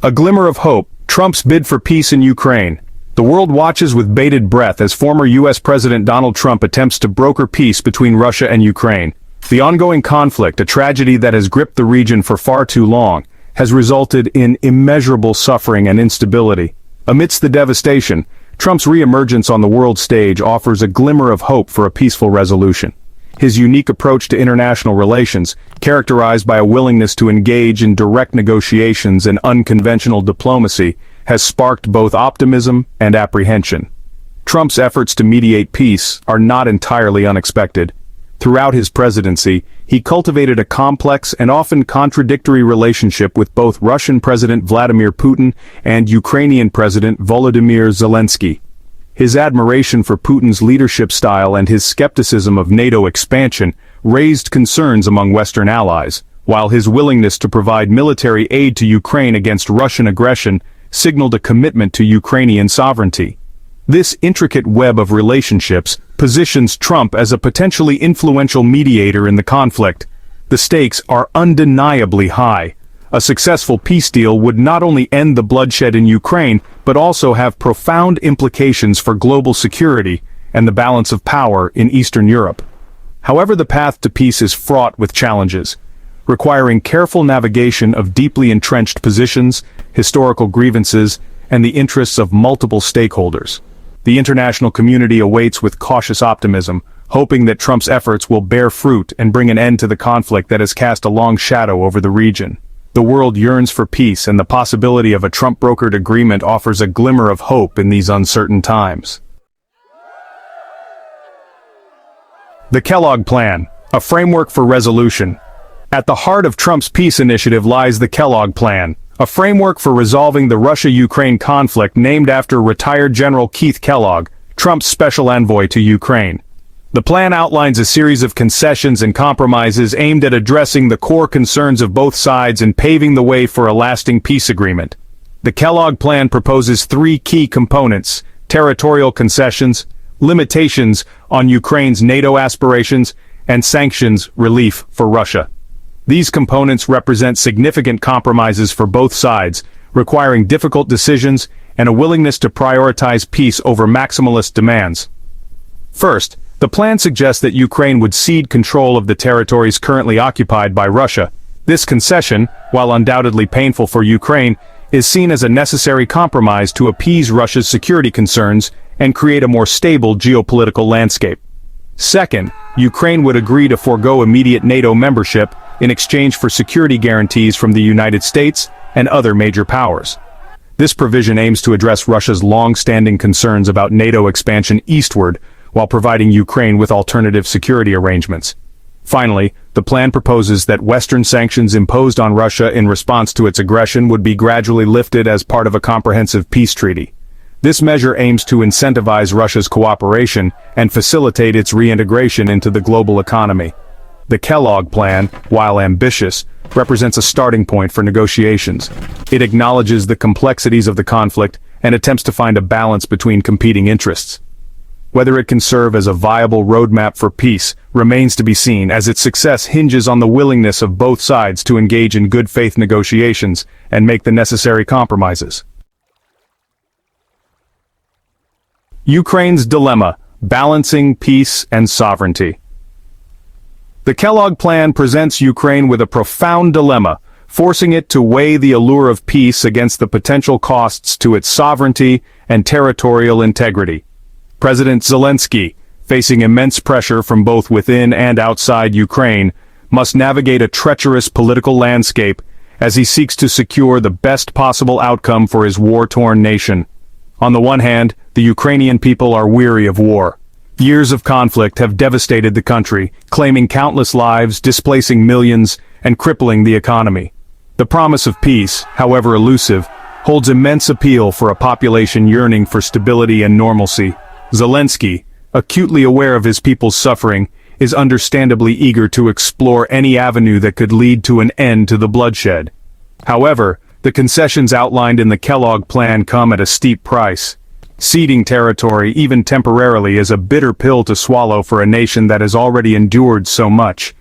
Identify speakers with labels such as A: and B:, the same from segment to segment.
A: A glimmer of hope, Trump's bid for peace in Ukraine. The world watches with bated breath as former U.S. President Donald Trump attempts to broker peace between Russia and Ukraine. The ongoing conflict, a tragedy that has gripped the region for far too long, has resulted in immeasurable suffering and instability. Amidst the devastation, Trump's re-emergence on the world stage offers a glimmer of hope for a peaceful resolution. His unique approach to international relations, characterized by a willingness to engage in direct negotiations and unconventional diplomacy, has sparked both optimism and apprehension. Trump's efforts to mediate peace are not entirely unexpected. Throughout his presidency, he cultivated a complex and often contradictory relationship with both Russian President Vladimir Putin and Ukrainian President Volodymyr Zelensky. His admiration for Putin's leadership style and his skepticism of NATO expansion raised concerns among Western allies, while his willingness to provide military aid to Ukraine against Russian aggression signaled a commitment to Ukrainian sovereignty. This intricate web of relationships positions Trump as a potentially influential mediator in the conflict. The stakes are undeniably high. A successful peace deal would not only end the bloodshed in Ukraine, but also have profound implications for global security and the balance of power in Eastern Europe. However, the path to peace is fraught with challenges, requiring careful navigation of deeply entrenched positions, historical grievances, and the interests of multiple stakeholders. The international community awaits with cautious optimism, hoping that Trump's efforts will bear fruit and bring an end to the conflict that has cast a long shadow over the region. The world yearns for peace, and the possibility of a Trump-brokered agreement offers a glimmer of hope in these uncertain times. The Kellogg Plan, a framework for resolution. At the heart of Trump's peace initiative lies the Kellogg Plan, a framework for resolving the Russia-Ukraine conflict named after retired General Keith Kellogg, Trump's special envoy to Ukraine. The plan outlines a series of concessions and compromises aimed at addressing the core concerns of both sides and paving the way for a lasting peace agreement. The Kellogg Plan proposes three key components: territorial concessions, limitations on Ukraine's NATO aspirations, and sanctions relief for Russia. These components represent significant compromises for both sides, requiring difficult decisions and a willingness to prioritize peace over maximalist demands. First, the plan suggests that Ukraine would cede control of the territories currently occupied by Russia. This concession, while undoubtedly painful for Ukraine, is seen as a necessary compromise to appease Russia's security concerns and create a more stable geopolitical landscape. Second, Ukraine would agree to forego immediate NATO membership in exchange for security guarantees from the United States and other major powers. This provision aims to address Russia's long-standing concerns about NATO expansion eastward, while providing Ukraine with alternative security arrangements. Finally, the plan proposes that Western sanctions imposed on Russia in response to its aggression would be gradually lifted as part of a comprehensive peace treaty. This measure aims to incentivize Russia's cooperation and facilitate its reintegration into the global economy. The Kellogg Plan, while ambitious, represents a starting point for negotiations. It acknowledges the complexities of the conflict and attempts to find a balance between competing interests. Whether it can serve as a viable roadmap for peace remains to be seen, as its success hinges on the willingness of both sides to engage in good faith negotiations and make the necessary compromises. Ukraine's dilemma: balancing peace and sovereignty. The Kellogg Plan presents Ukraine with a profound dilemma, forcing it to weigh the allure of peace against the potential costs to its sovereignty and territorial integrity. President Zelensky, facing immense pressure from both within and outside Ukraine, must navigate a treacherous political landscape as he seeks to secure the best possible outcome for his war-torn nation. On the one hand, the Ukrainian people are weary of war. Years of conflict have devastated the country, claiming countless lives, displacing millions, and crippling the economy. The promise of peace, however elusive, holds immense appeal for a population yearning for stability and normalcy. Zelensky, acutely aware of his people's suffering, is understandably eager to explore any avenue that could lead to an end to the bloodshed. However, the concessions outlined in the Kellogg Plan come at a steep price. Ceding territory, even temporarily, is a bitter pill to swallow for a nation that has already endured so much.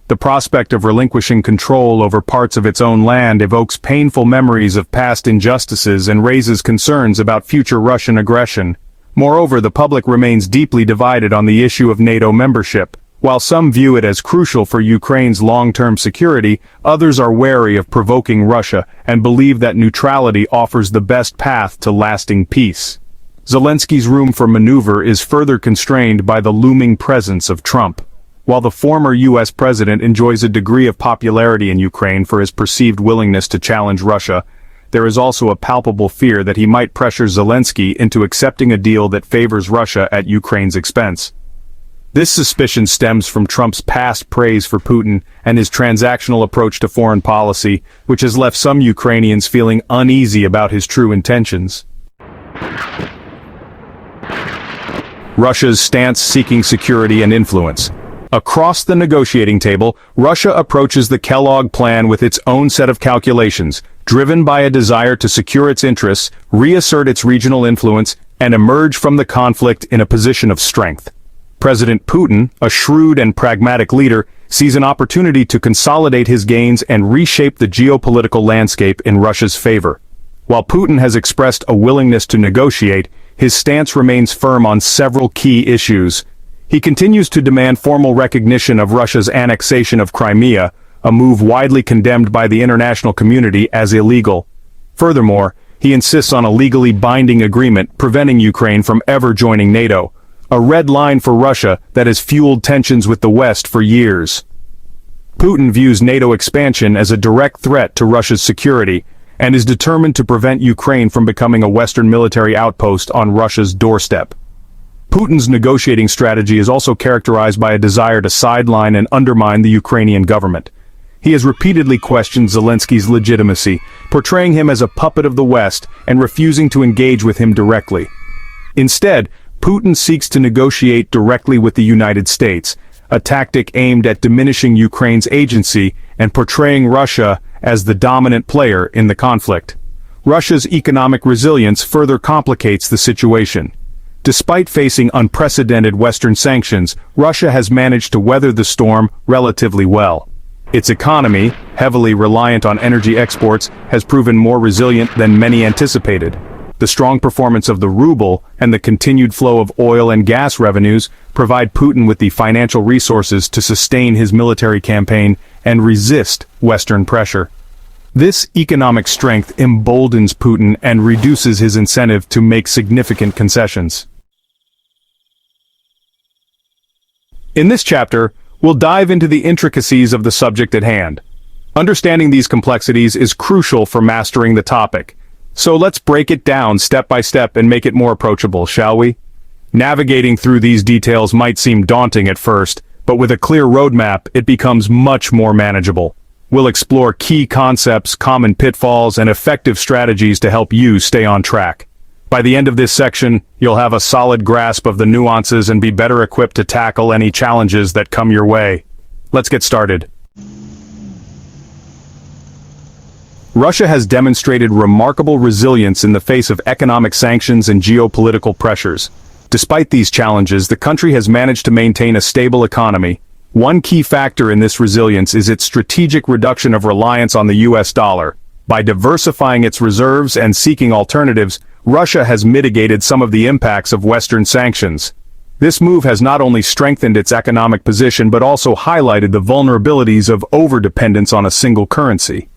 A: The prospect of relinquishing control over parts of its own land evokes painful memories of past injustices and raises concerns about future Russian aggression. Moreover, the public remains deeply divided on the issue of NATO membership. While some view it as crucial for Ukraine's long-term security, others are wary of provoking Russia and believe that neutrality offers the best path to lasting peace. Zelensky's room for maneuver is further constrained by the looming presence of Trump. While the former U.S. president enjoys a degree of popularity in Ukraine for his perceived willingness to challenge Russia, there is also a palpable fear that he might pressure Zelensky into accepting a deal that favors Russia at Ukraine's expense. This suspicion stems from Trump's past praise for Putin and his transactional approach to foreign policy, which has left some Ukrainians feeling uneasy about his true intentions. Russia's stance seeking security and influence. Across the negotiating table, Russia approaches the Kellogg Plan with its own set of calculations, driven by a desire to secure its interests, reassert its regional influence, and emerge from the conflict in a position of strength. President Putin, a shrewd and pragmatic leader, sees an opportunity to consolidate his gains and reshape the geopolitical landscape in Russia's favor. While Putin has expressed a willingness to negotiate, his stance remains firm on several key issues. He continues to demand formal recognition of Russia's annexation of Crimea, a move widely condemned by the international community as illegal. Furthermore, he insists on a legally binding agreement preventing Ukraine from ever joining NATO, a red line for Russia that has fueled tensions with the West for years. Putin views NATO expansion as a direct threat to Russia's security and is determined to prevent Ukraine from becoming a Western military outpost on Russia's doorstep. Putin's negotiating strategy is also characterized by a desire to sideline and undermine the Ukrainian government. He has repeatedly questioned Zelensky's legitimacy, portraying him as a puppet of the West and refusing to engage with him directly. Instead, Putin seeks to negotiate directly with the United States, a tactic aimed at diminishing Ukraine's agency and portraying Russia as the dominant player in the conflict. Russia's economic resilience further complicates the situation. Despite facing unprecedented Western sanctions, Russia has managed to weather the storm relatively well. Its economy, heavily reliant on energy exports, has proven more resilient than many anticipated. The strong performance of the ruble and the continued flow of oil and gas revenues provide Putin with the financial resources to sustain his military campaign and resist Western pressure. This economic strength emboldens Putin and reduces his incentive to make significant concessions. In this chapter, we'll dive into the intricacies of the subject at hand. Understanding these complexities is crucial for mastering the topic. So let's break it down step by step and make it more approachable, shall we? Navigating through these details might seem daunting at first, but with a clear roadmap, it becomes much more manageable. We'll explore key concepts, common pitfalls, and effective strategies to help you stay on track. By the end of this section, you'll have a solid grasp of the nuances and be better equipped to tackle any challenges that come your way. Let's get started. Russia has demonstrated remarkable resilience in the face of economic sanctions and geopolitical pressures. Despite these challenges, the country has managed to maintain a stable economy. One key factor in this resilience is its strategic reduction of reliance on the US dollar. By diversifying its reserves and seeking alternatives, Russia has mitigated some of the impacts of Western sanctions. This move has not only strengthened its economic position but also highlighted the vulnerabilities of overdependence on a single currency.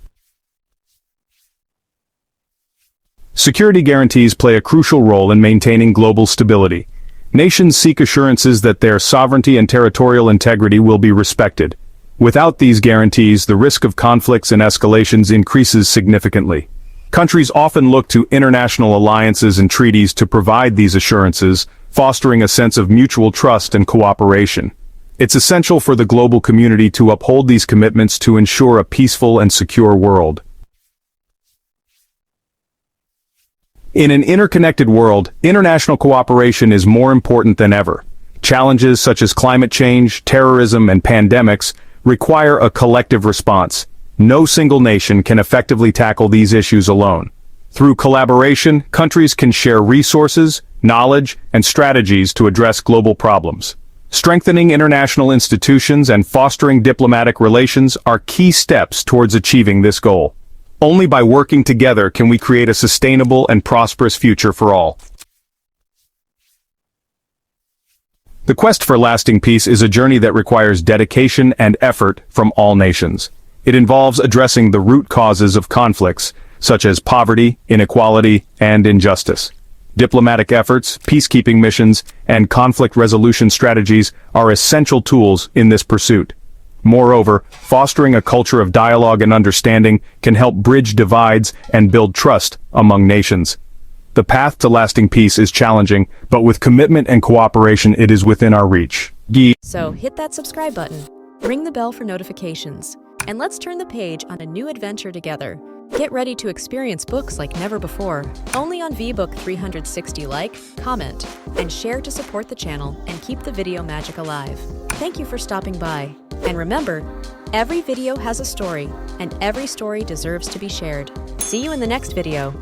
A: Security guarantees play a crucial role in maintaining global stability. Nations seek assurances that their sovereignty and territorial integrity will be respected. Without these guarantees, the risk of conflicts and escalations increases significantly. Countries often look to international alliances and treaties to provide these assurances, fostering a sense of mutual trust and cooperation. It's essential for the global community to uphold these commitments to ensure a peaceful and secure world. In an interconnected world, international cooperation is more important than ever. Challenges such as climate change, terrorism, and pandemics require a collective response. No single nation can effectively tackle these issues alone. Through collaboration, countries can share resources, knowledge, and strategies to address global problems. Strengthening international institutions and fostering diplomatic relations are key steps towards achieving this goal. Only by working together can we create a sustainable and prosperous future for all. The quest for lasting peace is a journey that requires dedication and effort from all nations. It involves addressing the root causes of conflicts, such as poverty, inequality, and injustice. Diplomatic efforts, peacekeeping missions, and conflict resolution strategies are essential tools in this pursuit. Moreover, fostering a culture of dialogue and understanding can help bridge divides and build trust among nations. The path to lasting peace is challenging, but with commitment and cooperation it is within our reach.
B: So hit that subscribe button, ring the bell for notifications, and let's turn the page on a new adventure together. Get ready to experience books like never before, only on VBook 360. Like, comment, and share to support the channel and keep the video magic alive. Thank you for stopping by. And remember, every video has a story, and every story deserves to be shared. See you in the next video.